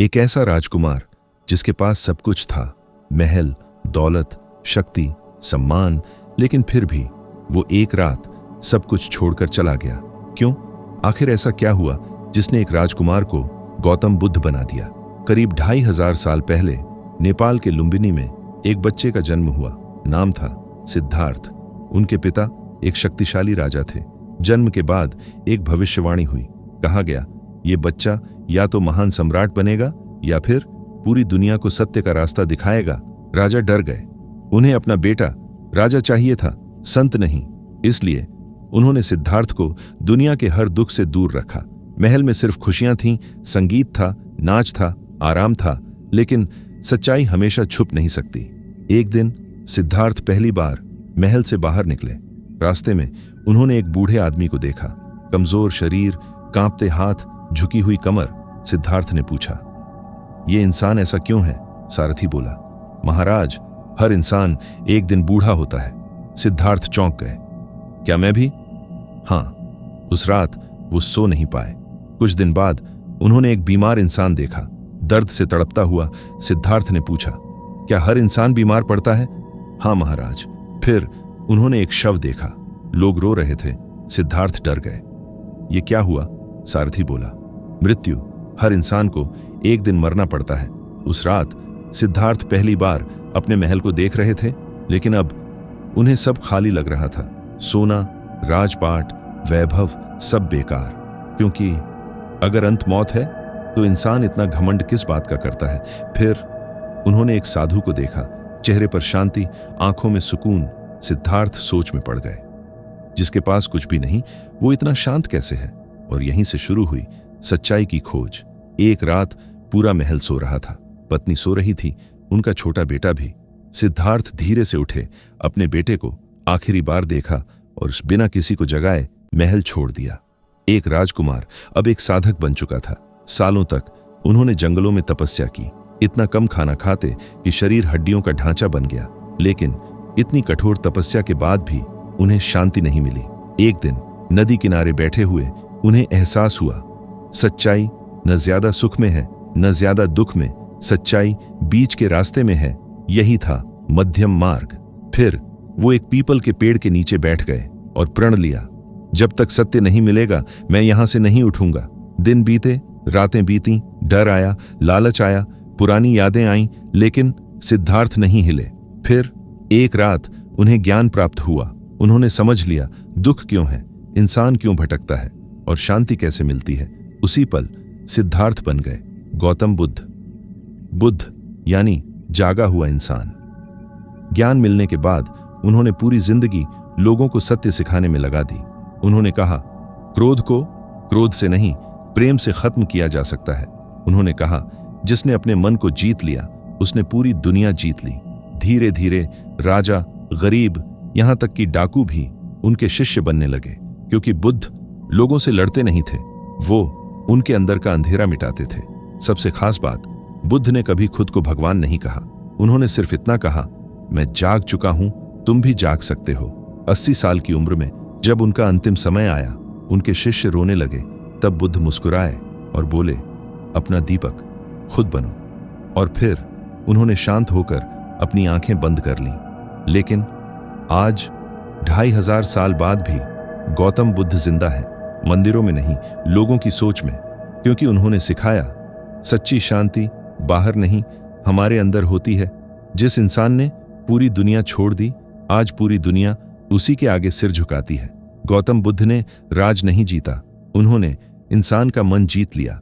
एक ऐसा राजकुमार जिसके पास सब कुछ था, महल, दौलत, शक्ति, सम्मान, लेकिन फिर भी वो एक रात सब कुछ छोड़कर चला गया। क्यों? आखिर ऐसा क्या हुआ जिसने एक राजकुमार को गौतम बुद्ध बना दिया? करीब 2500 साल पहले नेपाल के लुम्बिनी में एक बच्चे का जन्म हुआ। नाम था सिद्धार्थ। उनके पिता एक शक्तिशाली राजा थे। जन्म के बाद एक भविष्यवाणी हुई। कहा गया, ये बच्चा या तो महान सम्राट बनेगा या फिर पूरी दुनिया को सत्य का रास्ता दिखाएगा। राजा डर गए। उन्हें अपना बेटा राजा चाहिए था, संत नहीं। इसलिए उन्होंने सिद्धार्थ को दुनिया के हर दुख से दूर रखा। महल में सिर्फ खुशियां थीं, संगीत था, नाच था, आराम था, लेकिन सच्चाई हमेशा छुप नहीं सकती। एक दिन सिद्धार्थ पहली बार महल से बाहर निकले। रास्ते में उन्होंने एक बूढ़े आदमी को देखा। कमजोर शरीर, कांपते हाथ, झुकी हुई कमर। सिद्धार्थ ने पूछा, ये इंसान ऐसा क्यों है? सारथी बोला, महाराज, हर इंसान एक दिन बूढ़ा होता है। सिद्धार्थ चौंक गए। क्या मैं भी? हाँ। उस रात वो सो नहीं पाए। कुछ दिन बाद उन्होंने एक बीमार इंसान देखा। दर्द से तड़पता हुआ सिद्धार्थ ने पूछा, क्या हर इंसान बीमार पड़ता है? हाँ महाराज। फिर उन्होंने एक शव देखा। लोग रो रहे थे। सिद्धार्थ डर गए। ये क्या हुआ? सारथी बोला, मृत्यु। हर इंसान को एक दिन मरना पड़ता है। उस रात सिद्धार्थ पहली बार अपने महल को देख रहे थे, लेकिन अब उन्हें सब खाली लग रहा था। सोना, राजपाट, वैभव, सब बेकार। क्योंकि अगर अंत मौत है तो इंसान इतना घमंड किस बात का करता है? फिर उन्होंने एक साधु को देखा। चेहरे पर शांति, आंखों में सुकून। सिद्धार्थ सोच में पड़ गए। जिसके पास कुछ भी नहीं, वो इतना शांत कैसे है? और यहीं से शुरू हुई सच्चाई की खोज। एक रात पूरा महल सो रहा था। पत्नी सो रही थी, उनका छोटा बेटा भी। सिद्धार्थ धीरे से उठे, अपने बेटे को आखिरी बार देखा और बिना किसी को जगाए महल छोड़ दिया। एक राजकुमार अब एक साधक बन चुका था। सालों तक उन्होंने जंगलों में तपस्या की। इतना कम खाना खाते कि शरीर हड्डियों का ढांचा बन गया। लेकिन इतनी कठोर तपस्या के बाद भी उन्हें शांति नहीं मिली। एक दिन नदी किनारे बैठे हुए उन्हें एहसास हुआ, सच्चाई न ज्यादा सुख में है, न ज्यादा दुख में। सच्चाई बीच के रास्ते में है। यही था मध्यम मार्ग। फिर वो एक पीपल के पेड़ के नीचे बैठ गए और प्रण लिया, जब तक सत्य नहीं मिलेगा मैं यहां से नहीं उठूंगा। दिन बीते, रातें बीती, डर आया, लालच आया, पुरानी यादें आईं, लेकिन सिद्धार्थ नहीं हिले। फिर एक रात उन्हें ज्ञान प्राप्त हुआ। उन्होंने समझ लिया दुख क्यों है, इंसान क्यों भटकता है और शांति कैसे मिलती है। उसी पल सिद्धार्थ बन गए गौतम बुद्ध। बुद्ध यानी जागा हुआ इंसान। ज्ञान मिलने के बाद उन्होंने पूरी जिंदगी लोगों को सत्य सिखाने में लगा दी। उन्होंने कहा, क्रोध को क्रोध से नहीं, प्रेम से खत्म किया जा सकता है। उन्होंने कहा, जिसने अपने मन को जीत लिया उसने पूरी दुनिया जीत ली। धीरे धीरे राजा, गरीब, यहां तक कि डाकू भी उनके शिष्य बनने लगे, क्योंकि बुद्ध लोगों से लड़ते नहीं थे, वो उनके अंदर का अंधेरा मिटाते थे। सबसे खास बात, बुद्ध ने कभी खुद को भगवान नहीं कहा। उन्होंने सिर्फ इतना कहा, मैं जाग चुका हूं, तुम भी जाग सकते हो। 80 साल की उम्र में जब उनका अंतिम समय आया, उनके शिष्य रोने लगे। तब बुद्ध मुस्कुराए और बोले, अपना दीपक खुद बनो। और फिर उन्होंने शांत होकर अपनी आंखें बंद कर लीं। लेकिन आज 2500 साल बाद भी गौतम बुद्ध जिंदा हैं, मंदिरों में नहीं, लोगों की सोच में। क्योंकि उन्होंने सिखाया, सच्ची शांति बाहर नहीं, हमारे अंदर होती है। जिस इंसान ने पूरी दुनिया छोड़ दी, आज पूरी दुनिया उसी के आगे सिर झुकाती है। गौतम बुद्ध ने राज नहीं जीता, उन्होंने इंसान का मन जीत लिया।